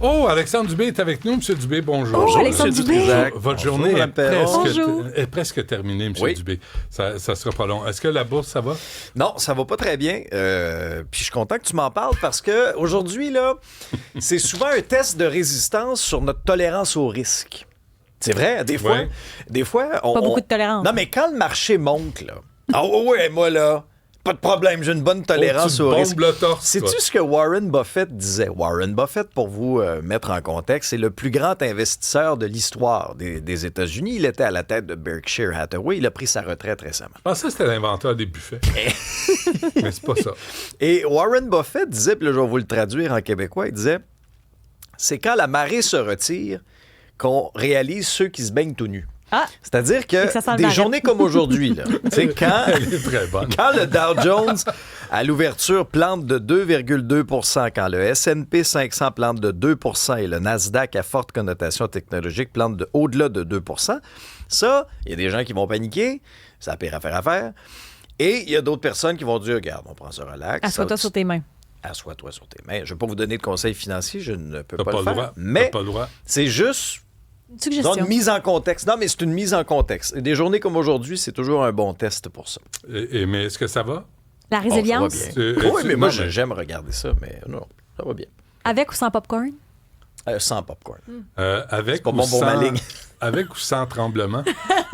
Oh, Alexandre Dubé est avec nous. Monsieur Dubé, bonjour. Bonjour, Alexandre Dubé. Votre journée est presque terminée, Monsieur Oui. Dubé. Ça sera pas long. Est-ce que la bourse, ça va? Non, ça va pas très bien. Puis je suis content que tu m'en parles parce que aujourd'hui, là, c'est souvent un test de résistance sur notre tolérance au risque. C'est vrai, des fois, Pas beaucoup de tolérance. Non, mais quand le marché monte, là, ah ouais, moi, là, pas de problème, j'ai une bonne tolérance au risque. Le torse, Sais-tu ce que Warren Buffett disait? Warren Buffett, pour vous mettre en contexte, c'est le plus grand investisseur de l'histoire des États-Unis. Il était à la tête de Berkshire Hathaway. Il a pris sa retraite récemment. Ah, ça, c'était l'inventeur des buffets. Mais c'est pas ça. Et Warren Buffett disait, puis là, je vais vous le traduire en québécois, il disait, c'est quand la marée se retire qu'on réalise ceux qui se baignent tout nus. Ah! C'est-à-dire que ça sent le des barret. journées comme aujourd'hui, là, tu sais, Elle est très bonne. quand le Dow Jones, à l'ouverture, plante de 2,2 %, quand le S&P 500 plante de 2 % et le Nasdaq à forte connotation technologique plante au-delà de 2 % ça, il y a des gens qui vont paniquer, c'est la pire affaire à faire. Et il y a d'autres personnes qui vont dire, regarde, on prend ça relax. Assois-toi sur tes mains. Assois-toi sur tes mains. Je ne vais pas vous donner de conseils financiers, je ne peux T'as pas pas le le faire. droit. Mais T'as pas le droit. c'est juste Une disons, suggestion. une mise en contexte. Non, mais c'est une mise en contexte. Et des journées comme aujourd'hui, c'est toujours un bon test pour ça. Mais est-ce que ça va? La résilience. Oh, ça va bien. Oui, mais moi, j'aime regarder ça, mais non, ça va bien. Avec ou sans popcorn? Sans popcorn. Avec C'est pas ou bon pour ma sans... ligne. Avec ou sans tremblement?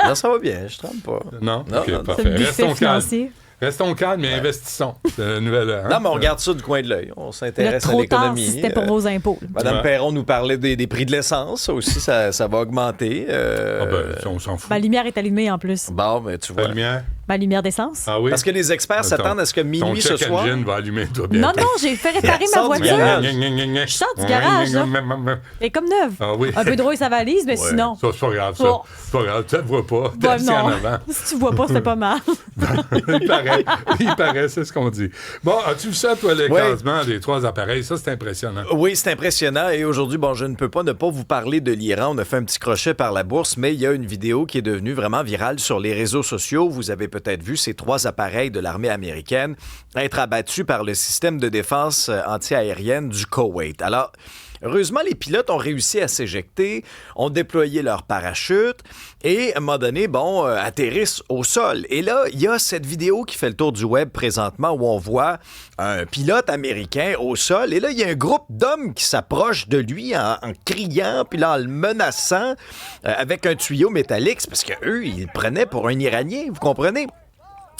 Non, ça va bien, je tremble pas. Non? Non, OK, non, non. parfait. C'est le buffet Restons calmes. financier. Restons calmes, mais investissons. C'est la nouvelle heure. Non, mais on regarde ça du coin de l'œil. On Là, s'intéresse à trop tard l'économie. si c'était pour vos impôts. là. Madame Ouais. Perron nous parlait des prix de l'essence. Ça aussi, ça va augmenter. Ah ben, ça, on s'en fout. Ma lumière est allumée en plus. Bon, mais tu La vois. lumière? Ma lumière d'essence. Ah oui? Parce que les experts s'attendent à ce que Ton minuit ce check soir... engine va allumer, toi, Non, bientôt. non, j'ai fait réparer ma Sors du voiture. garage. Je sors du garage, là. Elle est comme neuve. Ah oui. Un peu de rouille sa valise, mais Ouais. sinon. Ça, c'est pas grave, ça. Oh. C'est pas grave. Tu ne vois pas. T'es Bah, assis en non. avant. Si tu vois pas, c'est pas mal. Il paraît, c'est ce qu'on dit. Bon, as-tu vu ça, toi, l'écrasement des 3 appareils? Ça, c'est impressionnant. Oui, c'est impressionnant. Et aujourd'hui, bon, je ne peux pas ne pas vous parler de l'Iran. On a fait un petit crochet par la bourse, mais il y a une vidéo qui est devenue vraiment virale sur les réseaux sociaux. Vous avez peut-être vu ces 3 appareils de l'armée américaine être abattus par le système de défense anti-aérienne du Koweït. Alors, heureusement, les pilotes ont réussi à s'éjecter, ont déployé leur parachute et, à un moment donné, atterrissent au sol. Et là, il y a cette vidéo qui fait le tour du web présentement où on voit un pilote américain au sol. Et là, il y a un groupe d'hommes qui s'approche de lui en criant, puis là, en le menaçant avec un tuyau métallique. C'est parce qu'eux, ils le prenaient pour un Iranien, vous comprenez?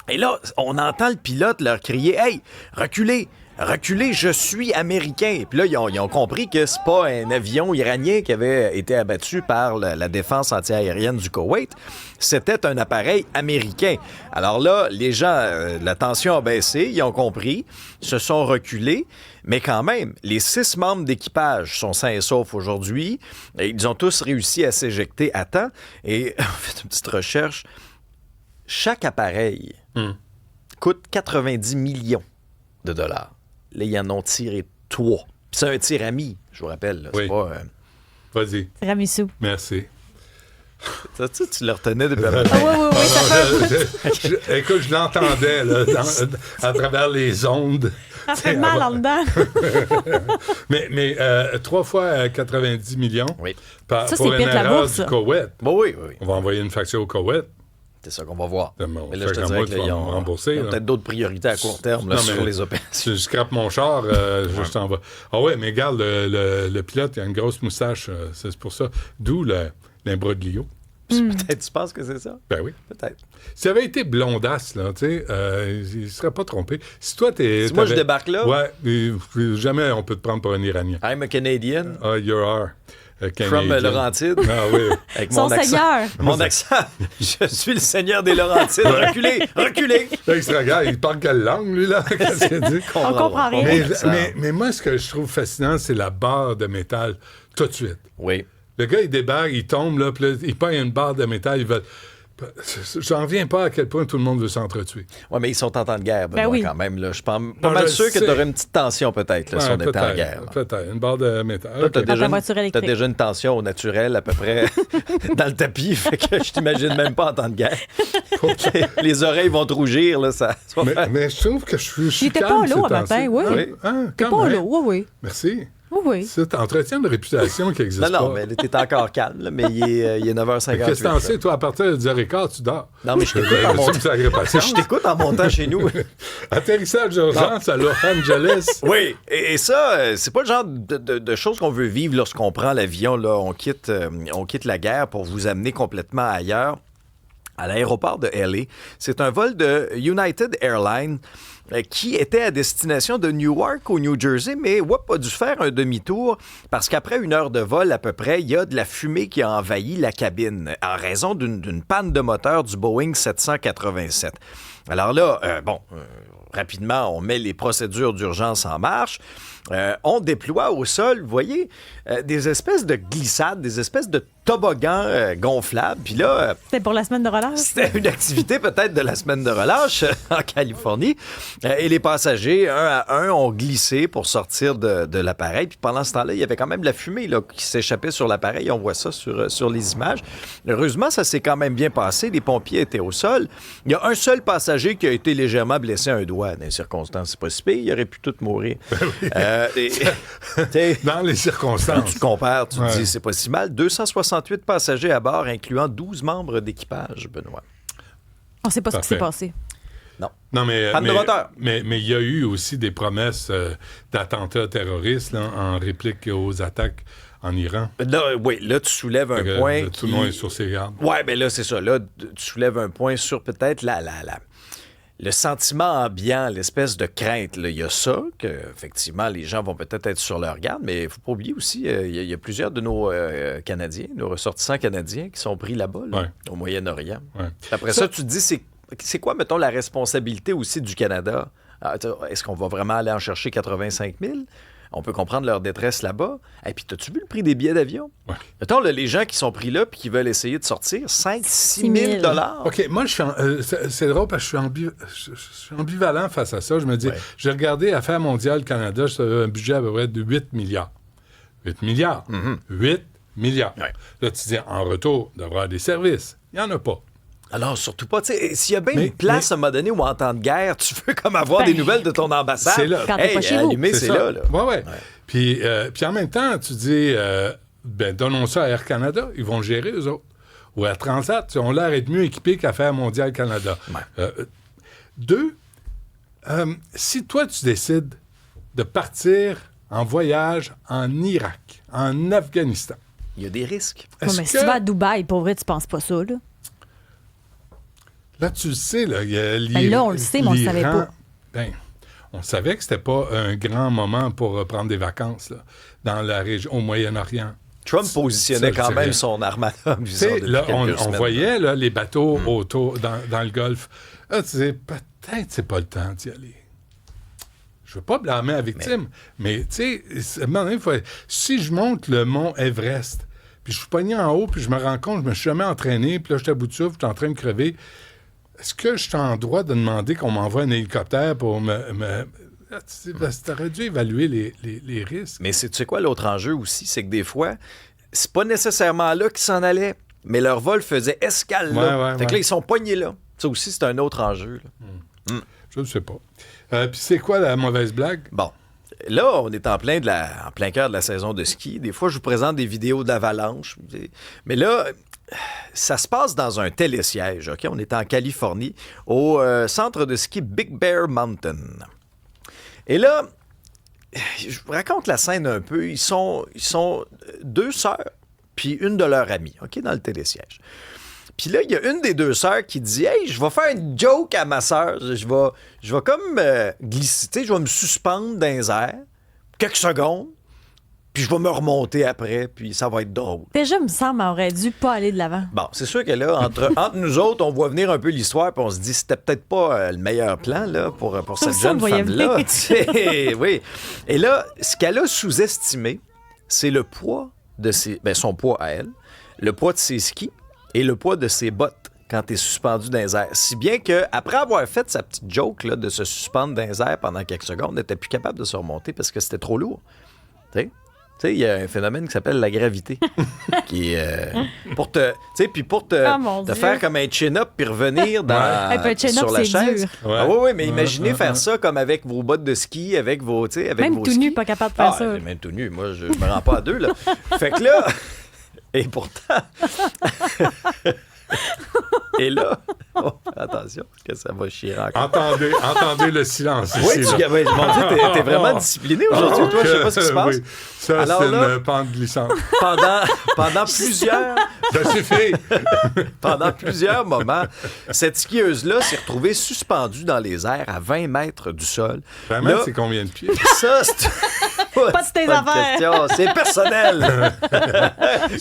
Et là, on entend le pilote leur crier « Hey, reculez! Reculez, je suis américain! » Puis là, ils ont compris que c'est pas un avion iranien qui avait été abattu par la défense antiaérienne du Koweït. C'était un appareil américain. Alors là, les gens, la tension a baissé, ils ont compris, se sont reculés. Mais quand même, les 6 membres d'équipage sont sains et saufs aujourd'hui. Et ils ont tous réussi à s'éjecter à temps. Et on fait une petite recherche. Chaque appareil coûte 90 millions de dollars. Là, ils en ont tiré 3. C'est un tir ami, je vous rappelle. Là. Oui. C'est pas, Vas-y. Tiramisu. Merci. tu le retenais depuis un Ah matin. oui, ça fait Écoute, je l'entendais là, à travers les ondes. ça fait mal en dedans. Mais 3 fois 90 millions Oui. Ça, pour c'est une pire que la erreur bourse, du ça. Koweït. Bon, oui. On va envoyer une facture au Koweït. C'est ça qu'on va voir. Bon, Mais là, fait je te qu'à dirais moi, qu'ils tu vas ont, me rembourser, ils ont là. peut-être d'autres priorités à court terme là, Non, mais sur les opérations. Je scrape mon char, je t'en vais. Ah ouais, mais regarde, le pilote, il a une grosse moustache. C'est pour ça. D'où l'imbroglio. Peut-être tu penses que c'est ça? Ben oui. Peut-être. S'il avait été blondasse, là, tu sais, il ne serait pas trompé. Si toi, t'es... Si moi, je débarque là? Ouais, jamais on peut te prendre pour un Iranien. I'm a Canadian. Ah, you are a From Canadian. Laurentides. Ah oui. Avec Son mon accent. seigneur. Mon accent. Je suis le seigneur des Laurentides. Reculez! Reculez! Là, il se regarde, il parle quelle langue, lui, là? Qu'est-ce qu'il dit? On comprend rien. Mais moi, ce que je trouve fascinant, c'est la barre de métal, tout de suite. Oui. Le gars, il débarque, il tombe, là, puis là, il pogne une barre de métal, il va... J'en reviens pas à quel point tout le monde veut s'entretuer. Oui, mais ils sont en temps de guerre, Benoît, oui. quand même. Là. Je suis pas Non, mal je sûr que sais. tu aurais une petite tension, peut-être, là, si on était en guerre. Là. Peut-être, une barre de métal. Toi, t'as OK. Dans ta voiture électrique. t'as déjà une tension au naturel, à peu près, dans le tapis, fait que je t'imagine même pas en temps de guerre. Les oreilles vont te rougir, là, ça va faire- Mais je trouve que je suis J'étais calme pas là ces un matin, temps-ci. oui. Oui. Ah, T'es quand pas même. là, oui. Merci. Oui, oui. Ça, t'entretiens une réputation qui n'existe pas. Non, mais t'es encore calme, là, mais il est 9h58. Qu'est-ce que t'en sais, toi, à partir de 10h15, tu dors? Non, mais je t'écoute en montant. Je t'écoute en montant chez nous. Atterrissage d'urgence à Los Angeles. Oui, et ça, c'est pas le genre de choses qu'on veut vivre lorsqu'on prend l'avion. Là, on quitte la guerre pour vous amener complètement ailleurs. À l'aéroport de LA. C'est un vol de United Airlines qui était à destination de Newark au New Jersey, mais a dû faire un demi-tour parce qu'après 1 heure de vol à peu près, il y a de la fumée qui a envahi la cabine en raison d'une panne de moteur du Boeing 787. Alors là, rapidement, on met les procédures d'urgence en marche. On déploie au sol, vous voyez, des espèces de glissades, des espèces de toboggans gonflables. Puis là... C'était pour la semaine de relâche? C'était une activité peut-être de la semaine de relâche en Californie. Et les passagers, un à un, ont glissé pour sortir de l'appareil. Puis pendant ce temps-là, il y avait quand même de la fumée là, qui s'échappait sur l'appareil. On voit ça sur les images. Heureusement, ça s'est quand même bien passé. Les pompiers étaient au sol. Il y a un seul passager qui a été légèrement blessé à un doigt. Dans les circonstances, c'est pas si pire. Il aurait pu tout mourir. Dans les circonstances. Tu compares, tu te dis, c'est pas si mal. 268 passagers à bord, incluant 12 membres d'équipage, Benoît. On ne sait pas ce qui s'est passé. Non, mais, panne de moteur. Mais il y a eu aussi des promesses d'attentats terroristes là, en réplique aux attaques en Iran. Là, tu soulèves un point. Tout le monde est sur ses gardes. Oui, bien là, c'est ça. Là, tu soulèves un point sur peut-être le sentiment ambiant, l'espèce de crainte. Il y a ça, qu'effectivement, les gens vont peut-être être sur leur garde, mais il ne faut pas oublier aussi, il y a plusieurs de nos Canadiens, nos ressortissants canadiens qui sont pris là-bas, au Moyen-Orient. Ouais. Après ça, tu te dis, c'est quoi, mettons, la responsabilité aussi du Canada? Est-ce qu'on va vraiment aller en chercher 85 000? On peut comprendre leur détresse là-bas. Et puis, as-tu vu le prix des billets d'avion? Ouais. Mettons, là, les gens qui sont pris là et qui veulent essayer de sortir, 5-6 000 $. OK, moi, c'est drôle parce que je suis ambivalent face à ça. Je me dis, j'ai regardé Affaires mondiales Canada, j'avais un budget à peu près de 8 milliards. 8 milliards. 8 milliards. Ouais. Là, tu dis, en retour, d'avoir des services. Il n'y en a pas. Alors, surtout pas. S'il y a bien une place à un moment donné où en temps de guerre, tu veux comme avoir des nouvelles de ton ambassade. C'est là. Quand t'es pas chez vous. C'est là. Ouais. Puis en même temps, tu dis, donnons ça à Air Canada, ils vont le gérer, eux autres. Ou à Transat, on l'air d'être mieux équipé qu'Affaires mondiales Canada. Ouais. 2, si toi, tu décides de partir en voyage en Irak, en Afghanistan. Il y a des risques. Mais si tu vas à Dubaï, pour vrai, tu penses pas ça, là? Là, tu le sais, là, il y a là, on le sait, mais on le savait pas. On savait que c'était pas un grand moment pour prendre des vacances là, dans la région, au Moyen-Orient. Trump positionnait quand même son armada. Là, on voyait là, les bateaux autour dans le Golfe. Là, tu disais, peut-être c'est pas le temps d'y aller. Je veux pas blâmer la victime, mais tu sais, si je monte le mont Everest, puis je suis pogné en haut, puis je me rends compte, je me suis jamais entraîné, puis là, je suis à bout de souffle, je suis en train de crever. Est-ce que je suis en droit de demander qu'on m'envoie un hélicoptère pour tu aurais dû évaluer les risques. Mais tu sais quoi, l'autre enjeu aussi, c'est que des fois, c'est pas nécessairement là qu'ils s'en allaient, mais leur vol faisait escale là. Fait que là, ils sont pognés là. Ça aussi, c'est un autre enjeu. Là. Je ne sais pas. Puis c'est quoi la mauvaise blague? Bon. Là, on est en plein cœur de la saison de ski. Des fois, je vous présente des vidéos d'avalanche. Mais là, ça se passe dans un télésiège. OK? On est en Californie, au centre de ski Big Bear Mountain. Et là, je vous raconte la scène un peu. Ils sont 2 sœurs, puis une de leurs amies, OK, dans le télésiège. Puis là, il y a une des 2 sœurs qui dit « Hey, je vais faire une joke à ma sœur. Je vais comme glisser, je vais me suspendre dans les airs quelques secondes, puis je vais me remonter après, puis ça va être drôle. » Déjà, il me semble qu'on aurait dû pas aller de l'avant. Bon, c'est sûr que là, entre nous autres, on voit venir un peu l'histoire, puis on se dit c'était peut-être pas le meilleur plan là, pour cette jeune femme-là. Oui. Et là, ce qu'elle a sous-estimé, c'est le poids de son poids à elle, le poids de ses skis, et le poids de ses bottes quand tu es suspendu dans les airs. Si bien qu'après avoir fait sa petite joke là, de se suspendre dans les airs pendant quelques secondes, elle n'était plus capable de se remonter parce que c'était trop lourd. T'sais? Tu sais, il y a un phénomène qui s'appelle la gravité. qui est pour te faire comme un chin-up puis revenir sur la chaise. Dur. Ah oui, mais imaginez faire ça comme avec vos bottes de ski, avec vos même tout nu, pas capable de faire ça. Même tout nu. Moi, je me rends pas à deux, là. Fait que là... Et pourtant... Et là... Oh, attention, que ça va chier encore. Entendez le silence oui, ici. Mon Dieu, t'es vraiment discipliné aujourd'hui, toi. Je sais pas ce qui se passe. Oui. Ça, alors, c'est une pente glissante. Pendant plusieurs... Ça suffit. Pendant plusieurs moments, cette skieuse-là s'est retrouvée suspendue dans les airs à 20 mètres du sol. 20 mètres, c'est combien de pieds? Ça, c'est... Pas de tes affaires. C'est personnel.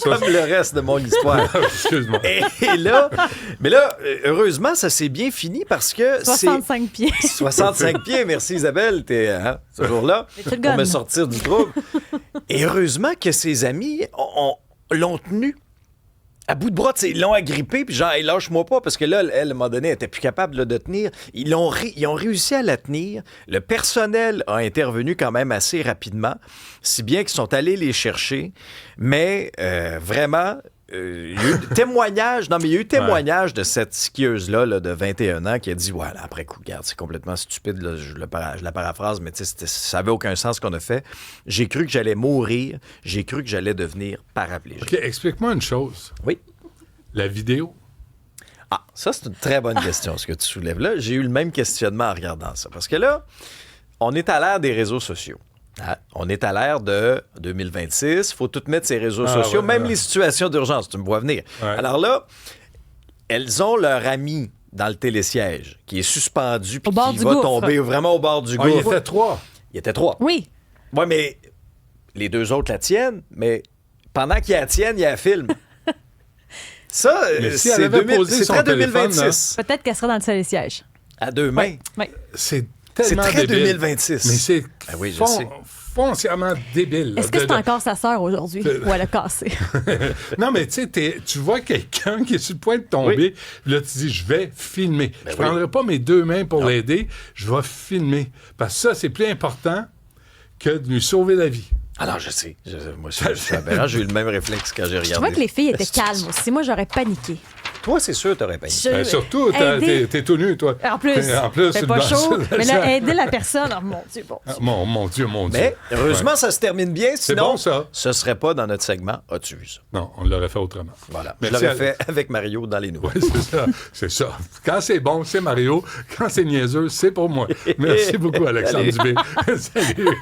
Comme le reste de mon histoire. Excuse-moi. Et là, mais là, heureusement, ça s'est bien fini parce que 65 pieds. 65 pieds, merci Isabelle, t'es toujours là pour me sortir du trouble. Et heureusement que ses amis l'ont tenu à bout de bras, ils l'ont agrippé, puis genre, hey, lâche-moi pas, parce que là, elle, à un moment donné, elle était plus capable là, de tenir. Ils ont réussi à la tenir. Le personnel a intervenu quand même assez rapidement, si bien qu'ils sont allés les chercher. Mais vraiment, il y a eu témoignage, de cette skieuse-là là, de 21 ans qui a dit, voilà, après coup, regarde, c'est complètement stupide, là, je la paraphrase, mais ça n'avait aucun sens ce qu'on a fait. J'ai cru que j'allais mourir, j'ai cru que j'allais devenir paraplégique. OK, explique-moi une chose. Oui. La vidéo. Ah, ça, c'est une très bonne question, ce que tu soulèves là. J'ai eu le même questionnement en regardant ça. Parce que là, on est à l'ère des réseaux sociaux. On est à l'ère de 2026. Il faut tout mettre ces réseaux sociaux, même les situations d'urgence. Tu me vois venir. Ouais. Alors là, elles ont leur ami dans le télésiège qui est suspendu puis qui va tomber vraiment au bord du gouffre. Il était 3. Il était 3. Oui. Oui, mais les 2 autres la tiennent, mais pendant qu'ils la tiennent, il y a un film. Ça, si c'est très 2026. Peut-être qu'elle sera dans le télésiège. À 2 mains. Oui. C'est tellement très débile. 2026. Mais c'est foncièrement débile. Est-ce que c'est encore sa sœur aujourd'hui ou elle a cassé? Non, mais tu sais, tu vois quelqu'un qui est sur le point de tomber, là, tu dis, je vais filmer. Je ne prendrai pas mes 2 mains pour l'aider, je vais filmer. Parce que ça, c'est plus important que de lui sauver la vie. Alors, je sais. Moi, je suis aberrant. J'ai eu le même réflexe quand j'ai regardé. Je vois que les filles étaient calmes aussi. Moi, j'aurais paniqué. Toi, c'est sûr, t'aurais paniqué. Surtout, t'es tout nu, toi. En plus, c'est pas chaud. Mais là, aider la personne, oh, mon Dieu, bon Dieu. Mon Dieu. Mais heureusement, ça se termine bien. Sinon, bon, ça. Ce serait pas dans notre segment. As-tu vu ça? Non, on l'aurait fait autrement. Voilà. Mais je l'aurais fait avec Mario dans les nouvelles. Oui, c'est ça. Quand c'est bon, c'est Mario. Quand c'est niaiseux, c'est pour moi. Merci beaucoup, Alexandre Dubé. Salut.